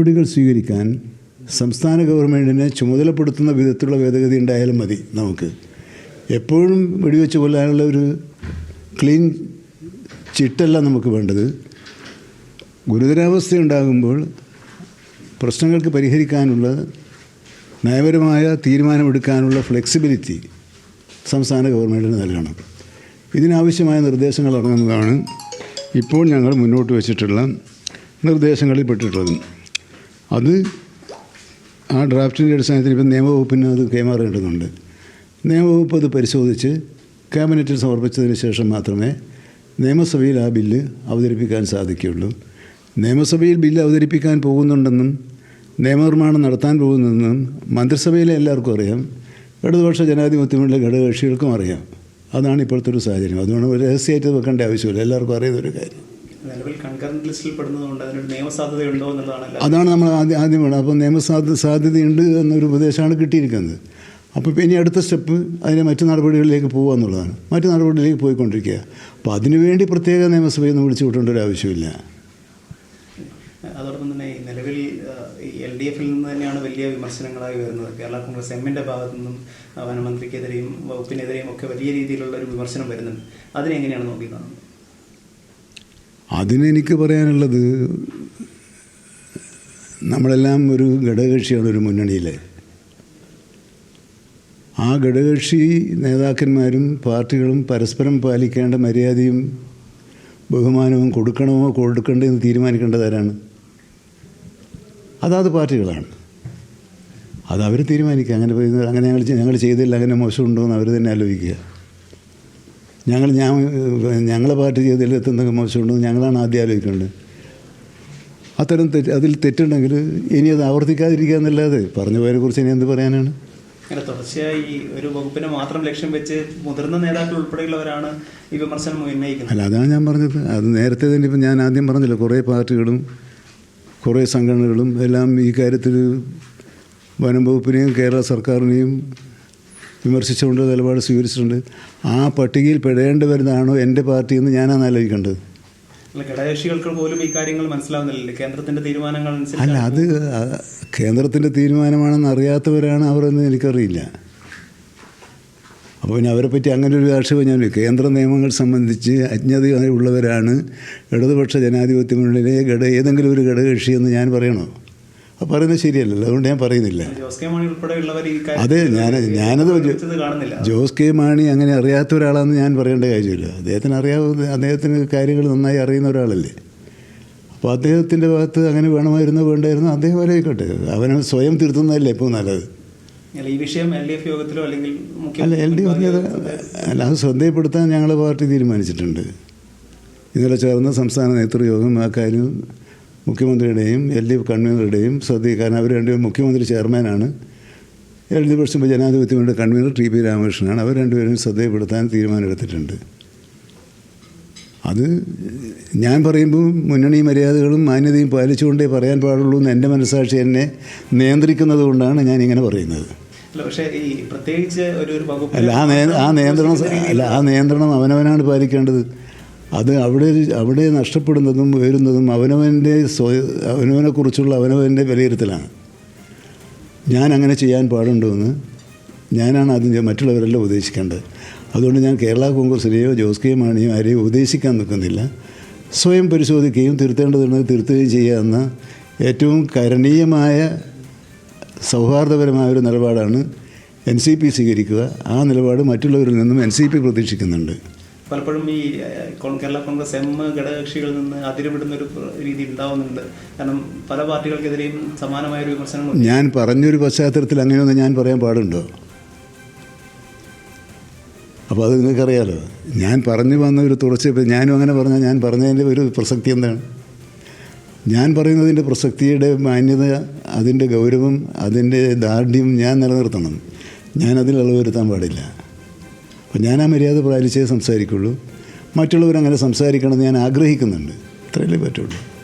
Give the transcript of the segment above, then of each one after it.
നടപടികൾ സ്വീകരിക്കാൻ സംസ്ഥാന ഗവൺമെൻറ്റിനെ ചുമതലപ്പെടുത്തുന്ന വിധത്തിലുള്ള ഭേദഗതി ഉണ്ടായാലും മതി. നമുക്ക് എപ്പോഴും വെടിവെച്ച് കൊല്ലാനുള്ള ഒരു ക്ലീൻ ചിട്ടല്ല നമുക്ക് വേണ്ടത്. ഗുരുതരാവസ്ഥ ഉണ്ടാകുമ്പോൾ പ്രശ്നങ്ങൾക്ക് പരിഹരിക്കാനുള്ള നയപരമായ തീരുമാനമെടുക്കാനുള്ള ഫ്ലെക്സിബിലിറ്റി സംസ്ഥാന ഗവൺമെൻറ്റിന് നൽകണം. ഇതിനാവശ്യമായ നിർദ്ദേശങ്ങൾ അടങ്ങുന്നതാണ് ഇപ്പോൾ ഞങ്ങൾ മുന്നോട്ട് വച്ചിട്ടുള്ള നിർദ്ദേശങ്ങളിൽ പെട്ടിട്ടുള്ളത്. അത് ആ ഡ്രാഫ്റ്റിൻ്റെ അടിസ്ഥാനത്തിൽ ഇപ്പം നിയമവകുപ്പിന് അത് കൈമാറേണ്ടതുണ്ട്. നിയമവകുപ്പ് അത് പരിശോധിച്ച് ക്യാബിനറ്റിൽ സമർപ്പിച്ചതിന് ശേഷം മാത്രമേ നിയമസഭയിൽ ആ ബില്ല് അവതരിപ്പിക്കാൻ സാധിക്കുകയുള്ളൂ. നിയമസഭയിൽ ബില്ല് അവതരിപ്പിക്കാൻ പോകുന്നുണ്ടെന്നും നിയമനിർമ്മാണം നടത്താൻ പോകുന്നതെന്നും മന്ത്രിസഭയിലെ എല്ലാവർക്കും അറിയാം. ഇടതുപക്ഷ ജനാധിപത്യമുള്ള ഘടകകക്ഷികൾക്കും അറിയാം. അതാണ് ഇപ്പോഴത്തെ ഒരു സാഹചര്യം. അതുകൊണ്ട് ഒരു രഹസ്യമായിട്ട് വെക്കേണ്ട ആവശ്യമില്ല, എല്ലാവർക്കും അറിയുന്നൊരു കാര്യം. അതാണ് നമ്മൾ ആദ്യം വേണം. അപ്പോൾ സാധ്യതയുണ്ട് എന്നൊരു ഉപദേശമാണ് കിട്ടിയിരിക്കുന്നത്. അപ്പോൾ ഇനി അടുത്ത സ്റ്റെപ്പ് അതിനെ മറ്റു നടപടികളിലേക്ക് പോകുക എന്നുള്ളതാണ്. മറ്റു നടപടികളിലേക്ക് പോയിക്കൊണ്ടിരിക്കുക. അപ്പോൾ അതിനുവേണ്ടി പ്രത്യേക നിയമസഭയിൽ നിന്ന് വിളിച്ചു വിട്ടേണ്ട ഒരു ആവശ്യമില്ല. അതോടൊപ്പം തന്നെ നിലവിൽ LDF നിന്ന് തന്നെയാണ് വലിയ വിമർശനങ്ങളായി വരുന്നത്. കേരള കോൺഗ്രസ് എമ്മിൻ്റെ ഭാഗത്തു നിന്നും വനമന്ത്രിക്കെതിരെയും വകുപ്പിനെതിരെയും ഒക്കെ വലിയ രീതിയിലുള്ള ഒരു വിമർശനം വരുന്നുണ്ട്. അതിനെങ്ങനെയാണ് നോക്കി കാണുന്നത്? അതിനെനിക്ക് പറയാനുള്ളത്, നമ്മളെല്ലാം ഒരു ഘടകകക്ഷിയാണ്, ഒരു മുന്നണിയിൽ. ആ ഘടകകക്ഷി നേതാക്കന്മാരും പാർട്ടികളും പരസ്പരം പാലിക്കേണ്ട മര്യാദയും ബഹുമാനവും കൊടുക്കണമോ കൊടുക്കേണ്ടതെന്ന് തീരുമാനിക്കേണ്ടതാരാണ്? അതാത് പാർട്ടികളാണ്. അതവർ തീരുമാനിക്കുക. അങ്ങനെ ഞങ്ങൾ ചെയ്തില്ല, അങ്ങനെ മോശമുണ്ടോ എന്ന് അവർ തന്നെ ആലോചിക്കുക. ഞങ്ങളെ പാർട്ടി ചെയ്തതിൽ എന്തെങ്കിലും മോശമുണ്ടോ ഞങ്ങളാണ് ആദ്യം ആലോചിക്കേണ്ടത്. അതിൽ തെറ്റുണ്ടെങ്കിൽ ഇനി അത് ആവർത്തിക്കാതിരിക്കുക എന്നല്ലാതെ പറഞ്ഞു പോയതിനെക്കുറിച്ച് ഇനി എന്ത് പറയാനാണ്? തുടർച്ചയായി ഒരു വകുപ്പിനെ മാത്രം ലക്ഷ്യം വെച്ച് മുതിർന്ന നേതാക്കൾ ഉൾപ്പെടെയുള്ളവരാണ് ഈ വിമർശനം ഉന്നയിക്കുന്നത്. അല്ല, അതാണ് ഞാൻ പറഞ്ഞത്. അത് നേരത്തെ തന്നെ ഇപ്പം ഞാൻ ആദ്യം പറഞ്ഞില്ല, കുറേ പാർട്ടികളും കുറേ സംഘടനകളും എല്ലാം ഈ കാര്യത്തിൽ വനം വകുപ്പിനെയും കേരള സർക്കാരിനെയും വിമർശിച്ചുകൊണ്ട് നിലപാട് സ്വീകരിച്ചിട്ടുണ്ട്. ആ പട്ടികയിൽ പെടേണ്ടി വരുന്നതാണോ എൻ്റെ പാർട്ടി എന്ന് ഞാനാണ് ആലോചിക്കേണ്ടത്. ഘടകകക്ഷികൾക്ക് പോലും ഈ കാര്യങ്ങൾ മനസ്സിലാവുന്നില്ല. കേന്ദ്രത്തിൻ്റെ തീരുമാനങ്ങൾ അല്ല, അത് കേന്ദ്രത്തിൻ്റെ തീരുമാനമാണെന്ന് അറിയാത്തവരാണ് അവരെന്ന് എനിക്കറിയില്ല. അപ്പോൾ പിന്നെ അവരെ പറ്റി അങ്ങനെ ഒരു ആക്ഷേപം ഞാൻ കേന്ദ്ര നിയമങ്ങൾ സംബന്ധിച്ച് അജ്ഞത ഉള്ളവരാണ് ഇടതുപക്ഷ ജനാധിപത്യ മുന്നണിയിലെ ഏതെങ്കിലും ഒരു ഘടകകക്ഷിയെന്ന് ഞാൻ പറയണോ? അത് പറയുന്നത് ശരിയല്ലല്ലോ. അതുകൊണ്ട് ഞാൻ പറയുന്നില്ല. അതെ, ഞാനത് ജോസ് കെ മാണി അങ്ങനെ അറിയാത്ത ഒരാളാണെന്ന് ഞാൻ പറയേണ്ട കാര്യമില്ല. അദ്ദേഹത്തിന് കാര്യങ്ങൾ നന്നായി അറിയുന്ന ഒരാളല്ലേ. അപ്പോൾ അദ്ദേഹത്തിൻ്റെ ഭാഗത്ത് അങ്ങനെ വേണമായിരുന്നോ വേണ്ടായിരുന്നോ അദ്ദേഹം ആലോചിക്കട്ടെ. അവനെ സ്വയം തിരുത്തുന്നതല്ലേ ഇപ്പോൾ നല്ലത്. ഈ വിഷയം LDF യോഗത്തിലോ അല്ലെങ്കിൽ അല്ല, അല്ല, അത് ശ്രദ്ധയിൽപ്പെടുത്താൻ ഞങ്ങളെ പാർട്ടി തീരുമാനിച്ചിട്ടുണ്ട്. ഇന്നലെ ചേർന്ന സംസ്ഥാന നേതൃയോഗം ആ കാര്യം മുഖ്യമന്ത്രിയുടെയും LDF കൺവീനറുടെയും ശ്രദ്ധിക്കാൻ. അവർ രണ്ടുപേരും, മുഖ്യമന്ത്രി ചെയർമാനാണ്, LDF ജനാധിപത്യങ്ങളുടെ കൺവീനർ TP രാമകൃഷ്ണനാണ്. അവർ രണ്ടുപേരും ശ്രദ്ധയിൽപ്പെടുത്താൻ തീരുമാനമെടുത്തിട്ടുണ്ട്. അത് ഞാൻ പറയുമ്പോൾ മുന്നണി മര്യാദകളും മാന്യതയും പാലിച്ചുകൊണ്ടേ പറയാൻ പാടുള്ളൂ എന്ന് എൻ്റെ മനസ്സാക്ഷി എന്നെ നിയന്ത്രിക്കുന്നത് കൊണ്ടാണ് ഞാനിങ്ങനെ പറയുന്നത്. അല്ല, ആ നിയന്ത്രണം അവനവനാണ് പാലിക്കേണ്ടത്. അത് അവിടെ നഷ്ടപ്പെടുന്നതും ഉയരുന്നതും അവനവനെക്കുറിച്ചുള്ള അവനവൻ്റെ വിലയിരുത്തലാണ്. ഞാൻ അങ്ങനെ ചെയ്യാൻ പാടുണ്ടോ എന്ന് ഞാനാണ് ആദ്യം മറ്റുള്ളവരെല്ലാം ഉപദേശിക്കേണ്ടത്. അതുകൊണ്ട് ഞാൻ കേരള കോൺഗ്രസിലെയോ ജോസ് കെ മാണിയോ ആരെയും ഉപദേശിക്കാൻ നിൽക്കുന്നില്ല. സ്വയം പരിശോധിക്കുകയും തിരുത്തേണ്ടതുണ്ടെങ്കിൽ തിരുത്തുകയും ചെയ്യാവുന്ന ഏറ്റവും കരണീയമായ സൗഹാർദ്ദപരമായ ഒരു നിലപാടാണ് NCP സ്വീകരിക്കുക. ആ നിലപാട് മറ്റുള്ളവരിൽ നിന്നും NCP പ്രതീക്ഷിക്കുന്നുണ്ട്. പലപ്പോഴും ഈ കേരള കോൺഗ്രസ് എം ഘടകകക്ഷികളിൽ നിന്ന് അതിരുവിടുന്ന ഒരു രീതി ഉണ്ടാവുന്നുണ്ട്. കാരണം പല പാർട്ടികൾക്കെതിരെയും സമാനമായ ഒരു വിമർശനം ഞാൻ പറഞ്ഞൊരു പശ്ചാത്തലത്തിൽ അങ്ങനെയൊന്നും ഞാൻ പറയാൻ പാടുണ്ടോ? അപ്പോൾ അത് നിങ്ങൾക്കറിയാലോ. ഞാൻ പറഞ്ഞു വന്ന ഒരു തുടർച്ച ഞാനും അങ്ങനെ പറഞ്ഞാൽ ഞാൻ പറഞ്ഞതിൻ്റെ ഒരു പ്രസക്തി എന്താണ്? ഞാൻ പറയുന്നതിൻ്റെ പ്രസക്തിയുടെ മാന്യത, അതിൻ്റെ ഗൗരവം, അതിൻ്റെ ദാർഢ്യം ഞാൻ നിലനിർത്തണം. ഞാനതിൽ ഇളവ് വരുത്താൻ പാടില്ല. അപ്പോൾ ഞാൻ ആ മര്യാദ പാലിച്ചേ സംസാരിക്കുള്ളൂ. മറ്റുള്ളവരങ്ങനെ സംസാരിക്കണമെന്ന് ഞാൻ ആഗ്രഹിക്കുന്നുണ്ട്. അത്രയല്ലേ പറ്റുള്ളൂ.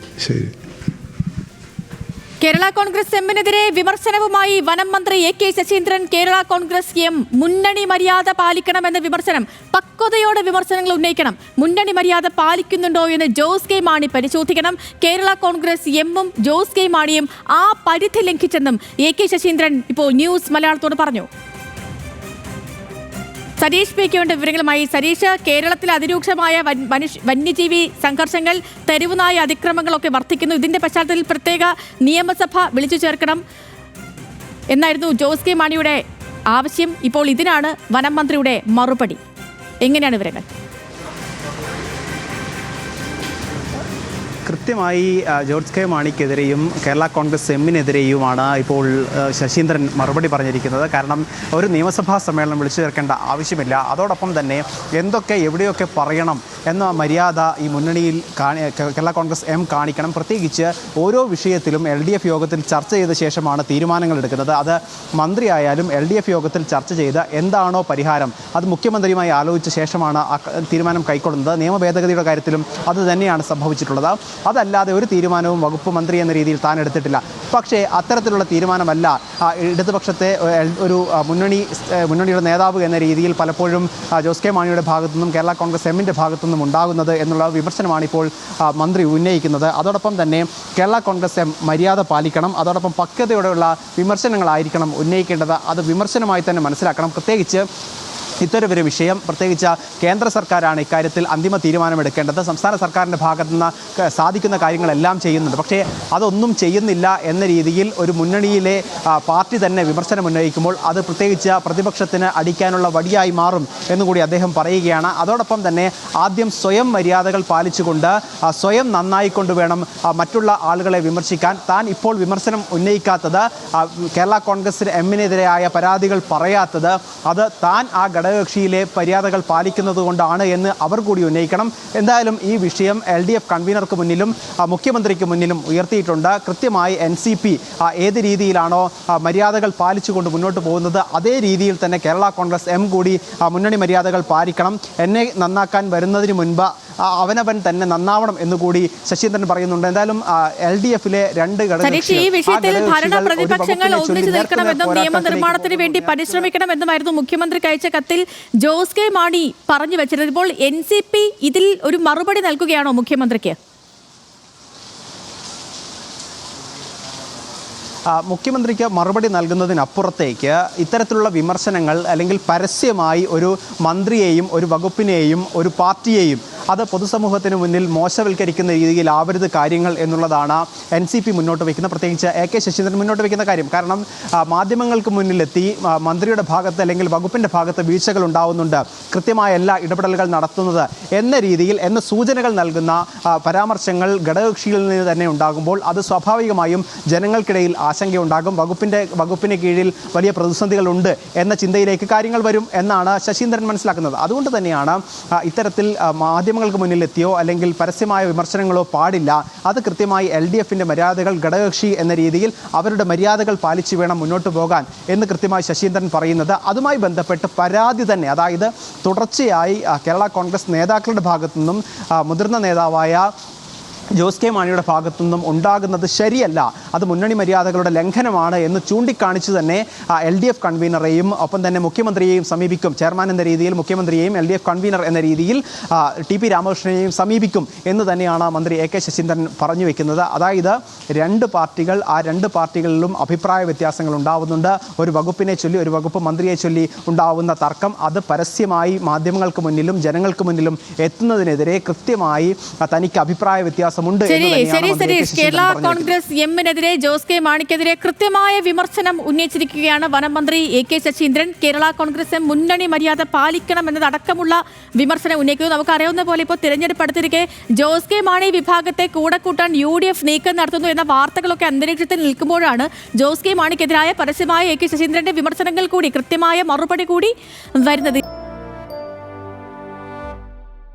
ശരി. കേരള കോൺഗ്രസ് എമ്മിനെതിരെ വിമർശനവുമായി വനം മന്ത്രി A K Saseendran. Kerala Congress M മുന്നണി മര്യാദ പാലിക്കണമെന്ന വിമർശനം. പക്വതയോടെ വിമർശനങ്ങൾ ഉന്നയിക്കണം. മുന്നണി മര്യാദ പാലിക്കുന്നുണ്ടോ എന്ന് ജോസ് കെ മാണി പരിശോധിക്കണം. കേരള കോൺഗ്രസ് എമ്മും ജോസ് കെ മാണിയും ആ പരിധി ലംഘിച്ചെന്നും എ കെ ശശീന്ദ്രൻ ഇപ്പോൾ ന്യൂസ് മലയാളത്തോട് പറഞ്ഞു. സരീഷ് പി കെ വിവരങ്ങളുമായി. സരീഷ്, കേരളത്തിൽ അതിരൂക്ഷമായ വന്യജീവി സംഘർഷങ്ങൾ, തെരുവുനായ അതിക്രമങ്ങളൊക്കെ വർദ്ധിക്കുന്നു. ഇതിന്റെ പശ്ചാത്തലത്തിൽ പ്രത്യേക നിയമസഭ വിളിച്ചു ചേർക്കണം എന്നായിരുന്നു ജോസ് കെ മാണിയുടെ ആവശ്യം. ഇപ്പോൾ ഇതിനാണ് വനം മന്ത്രിയുടെ മറുപടി. എങ്ങനെയാണ് വിവരങ്ങൾ? കൃത്യമായി ജോർജ് കെ മാണിക്കെതിരെയും കേരള കോൺഗ്രസ് എമ്മിനെതിരെയുമാണ് ഇപ്പോൾ ശശീന്ദ്രൻ മറുപടി പറഞ്ഞിരിക്കുന്നത്. കാരണം ഒരു നിയമസഭാ സമ്മേളനം വിളിച്ചു ചേർക്കേണ്ട ആവശ്യമില്ല. അതോടൊപ്പം തന്നെ എന്തൊക്കെ എവിടെയൊക്കെ പറയണം എന്ന മര്യാദ ഈ മുന്നണിയിൽ കേരള കോൺഗ്രസ് എം കാണിക്കണം. പ്രത്യേകിച്ച് ഓരോ വിഷയത്തിലും LDF യോഗത്തിൽ ചർച്ച ചെയ്ത ശേഷമാണ് തീരുമാനങ്ങൾ എടുക്കുന്നത്. അത് മന്ത്രിയായാലും LDF യോഗത്തിൽ ചർച്ച ചെയ്ത് എന്താണോ പരിഹാരം അത് മുഖ്യമന്ത്രിയുമായി ആലോചിച്ച ശേഷമാണ് തീരുമാനം കൈക്കൊള്ളുന്നത്. നിയമ ഭേദഗതിയുടെ കാര്യത്തിലും അത് തന്നെയാണ് സംഭവിച്ചിട്ടുള്ളത്. അതല്ലാതെ ഒരു തീരുമാനവും വകുപ്പ് മന്ത്രി എന്ന രീതിയിൽ താൻ എടുത്തിട്ടില്ല. പക്ഷേ അത്തരത്തിലുള്ള തീരുമാനമല്ല ഇടതുപക്ഷത്തെ ഒരു മുന്നണിയുടെ നേതാവ് എന്ന രീതിയിൽ പലപ്പോഴും ജോസ് കെ മാണിയുടെ ഭാഗത്തുനിന്നും കേരള കോൺഗ്രസ് എമ്മിൻ്റെ ഭാഗത്തുനിന്നും ഉണ്ടാകുന്നത് എന്നുള്ള വിമർശനമാണ് ഇപ്പോൾ മന്ത്രി ഉന്നയിക്കുന്നത്. അതോടൊപ്പം തന്നെ കേരള കോൺഗ്രസ് എം മര്യാദ പാലിക്കണം. അതോടൊപ്പം പക്വതയോടെയുള്ള വിമർശനങ്ങളായിരിക്കണം ഉന്നയിക്കേണ്ടത്. അത് വിമർശനമായി തന്നെ മനസ്സിലാക്കണം. പ്രത്യേകിച്ച് ഇത്തരമൊരു വിഷയം പ്രത്യേകിച്ച് കേന്ദ്ര സർക്കാരാണ് ഇക്കാര്യത്തിൽ അന്തിമ തീരുമാനമെടുക്കേണ്ടത്. സംസ്ഥാന സർക്കാരിൻ്റെ ഭാഗത്തു നിന്ന് സാധിക്കുന്ന കാര്യങ്ങളെല്ലാം ചെയ്യുന്നുണ്ട്. പക്ഷേ അതൊന്നും ചെയ്യുന്നില്ല എന്ന രീതിയിൽ ഒരു മുന്നണിയിലെ പാർട്ടി തന്നെ വിമർശനം ഉന്നയിക്കുമ്പോൾ അത് പ്രത്യേകിച്ച് പ്രതിപക്ഷത്തിന് അടിക്കാനുള്ള വടിയായി മാറും എന്നുകൂടി അദ്ദേഹം പറയുകയാണ്. അതോടൊപ്പം തന്നെ ആദ്യം സ്വയം മര്യാദകൾ പാലിച്ചുകൊണ്ട് സ്വയം നന്നായിക്കൊണ്ട് വേണം മറ്റുള്ള ആളുകളെ വിമർശിക്കാൻ. താൻ ഇപ്പോൾ വിമർശനം ഉന്നയിക്കാത്തത്, കേരള കോൺഗ്രസ് എമ്മിനെതിരായ പരാതികൾ പറയാത്തത്, അത് താൻ ആ ഘടകകക്ഷിയിലെ മര്യാദകൾ പാലിക്കുന്നത് കൊണ്ടാണ് എന്ന് അവർ കൂടി ഉന്നയിക്കണം. എന്തായാലും ഈ വിഷയം LDF കൺവീനർക്ക് മുന്നിലും മുഖ്യമന്ത്രിക്ക് മുന്നിലും ഉയർത്തിയിട്ടുണ്ട്. കൃത്യമായി NCP ഏത് രീതിയിലാണോ മര്യാദകൾ പാലിച്ചുകൊണ്ട് മുന്നോട്ട് പോകുന്നത് അതേ രീതിയിൽ തന്നെ കേരള കോൺഗ്രസ് എം കൂടി മുന്നണി മര്യാദകൾ പാലിക്കണം. എന്നെ നന്നാക്കാൻ വരുന്നതിന് മുൻപ് അവനവൻ തന്നെ നന്നാവണം എന്നുകൂടി ശശീന്ദ്രൻ പറയുന്നുണ്ട്. എന്തായാലും LDFിലെ രണ്ട് പ്രതിപക്ഷങ്ങൾ ഒന്നിച്ചു നിൽക്കണമെന്നും നിയമനിർമ്മാണത്തിന് വേണ്ടി പരിശ്രമിക്കണമെന്നുമായിരുന്നു മുഖ്യമന്ത്രിക്ക് അയച്ച കത്തിൽ ജോസ് കെ മാണി പറഞ്ഞു വെച്ചിരുന്നത്. ഇപ്പോൾ NCP ഇതിൽ ഒരു മറുപടി നൽകുകയാണോ മുഖ്യമന്ത്രിക്ക്? മുഖ്യമന്ത്രിക്ക് മറുപടി നൽകുന്നതിനപ്പുറത്തേക്ക് ഇത്തരത്തിലുള്ള വിമർശനങ്ങൾ അല്ലെങ്കിൽ പരസ്യമായി ഒരു മന്ത്രിയെയും ഒരു വകുപ്പിനെയും ഒരു പാർട്ടിയെയും അത് പൊതുസമൂഹത്തിന് മുന്നിൽ മോശവൽക്കരിക്കുന്ന രീതിയിലാവരുത് കാര്യങ്ങൾ എന്നുള്ളതാണ് NCP മുന്നോട്ട് വയ്ക്കുന്ന, പ്രത്യേകിച്ച് AK ശശീന്ദ്രൻ മുന്നോട്ട് വയ്ക്കുന്ന കാര്യം. കാരണം മാധ്യമങ്ങൾക്ക് മുന്നിലെത്തി മന്ത്രിയുടെ ഭാഗത്ത് അല്ലെങ്കിൽ വകുപ്പിൻ്റെ ഭാഗത്ത് വീഴ്ചകൾ ഉണ്ടാവുന്നുണ്ട്, കൃത്യമായ എല്ലാ ഇടപെടലുകൾ നടത്തുന്നത് എന്ന രീതിയിൽ സൂചനകൾ നൽകുന്ന പരാമർശങ്ങൾ ഘടകകക്ഷിയിൽ നിന്ന് തന്നെ ഉണ്ടാകുമ്പോൾ അത് സ്വാഭാവികമായും ജനങ്ങൾക്കിടയിൽ ആശങ്കയുണ്ടാകും. വകുപ്പിന് കീഴിൽ വലിയ പ്രതിസന്ധികളുണ്ട് എന്ന ചിന്തയിലേക്ക് കാര്യങ്ങൾ വരും എന്നാണ് ശശീന്ദ്രൻ മനസ്സിലാക്കുന്നത്. അതുകൊണ്ട് തന്നെയാണ് ഇത്തരത്തിൽ മാധ്യമങ്ങൾക്ക് മുന്നിലെത്തിയോ അല്ലെങ്കിൽ പരസ്യമായ വിമർശനങ്ങളോ പാടില്ല. അത് കൃത്യമായി LDFിൻ്റെ മര്യാദകൾ ഘടകകക്ഷി എന്ന രീതിയിൽ അവരുടെ മര്യാദകൾ പാലിച്ചു വേണം മുന്നോട്ട് പോകാൻ എന്ന് കൃത്യമായി ശശീന്ദ്രൻ പറയുന്നത്. അതുമായി ബന്ധപ്പെട്ട് പരാതി തന്നെ, അതായത് തുടർച്ചയായി കേരള കോൺഗ്രസ് നേതാക്കളുടെ ഭാഗത്തു നിന്നും മുതിർന്ന നേതാവായ ജോസ് കെ മാണിയുടെ ഭാഗത്തു നിന്നും ഉണ്ടാകുന്നത് ശരിയല്ല, അത് മുന്നണി മര്യാദകളുടെ ലംഘനമാണ് എന്ന് ചൂണ്ടിക്കാണിച്ച് തന്നെ LDF കൺവീനറെയും ഒപ്പം തന്നെ മുഖ്യമന്ത്രിയെയും സമീപിക്കും. ചെയർമാൻ എന്ന രീതിയിൽ മുഖ്യമന്ത്രിയെയും LDF കൺവീനർ എന്ന രീതിയിൽ TP രാമകൃഷ്ണനെയും സമീപിക്കും എന്ന് തന്നെയാണ് മന്ത്രി AK ശശീന്ദ്രൻ പറഞ്ഞു വെക്കുന്നത്. അതായത് രണ്ട് പാർട്ടികൾ, ആ രണ്ട് പാർട്ടികളിലും അഭിപ്രായ വ്യത്യാസങ്ങൾ ഉണ്ടാവുന്നുണ്ട്. ഒരു വകുപ്പിനെ ചൊല്ലി, ഒരു വകുപ്പ് മന്ത്രിയെ ചൊല്ലി ഉണ്ടാവുന്ന തർക്കം അത് പരസ്യമായി മാധ്യമങ്ങൾക്ക് മുന്നിലും ജനങ്ങൾക്ക് മുന്നിലും എത്തുന്നതിനെതിരെ കൃത്യമായി തനിക്ക് അഭിപ്രായ വ്യത്യാസം. കേരള കോൺഗ്രസ് എമ്മിനെതിരെ ജോസ് കെ മാണിക്കെതിരെ കൃത്യമായ വിമർശനം ഉന്നയിച്ചിരിക്കുകയാണ് വനം മന്ത്രി AK ശശീന്ദ്രൻ. കേരള കോൺഗ്രസ് എം മുന്നണി മര്യാദ പാലിക്കണം എന്നതടക്കമുള്ള വിമർശനം ഉന്നയിക്കുന്നു. നമുക്കറിയാവുന്ന പോലെ ഇപ്പോൾ തിരഞ്ഞെടുപ്പ് അടുത്തിരിക്കെ ജോസ് കെ മാണി വിഭാഗത്തെ കൂടെ കൂട്ടാൻ UDF നീക്കം നടത്തുന്നു എന്ന വാർത്തകളൊക്കെ അന്തരീക്ഷത്തിൽ നിൽക്കുമ്പോഴാണ് ജോസ് കെ മാണിക്കെതിരായ പരസ്യമായ AK ശശീന്ദ്രന്റെ വിമർശനങ്ങൾ കൂടി, കൃത്യമായ മറുപടി കൂടി വരുന്നത്.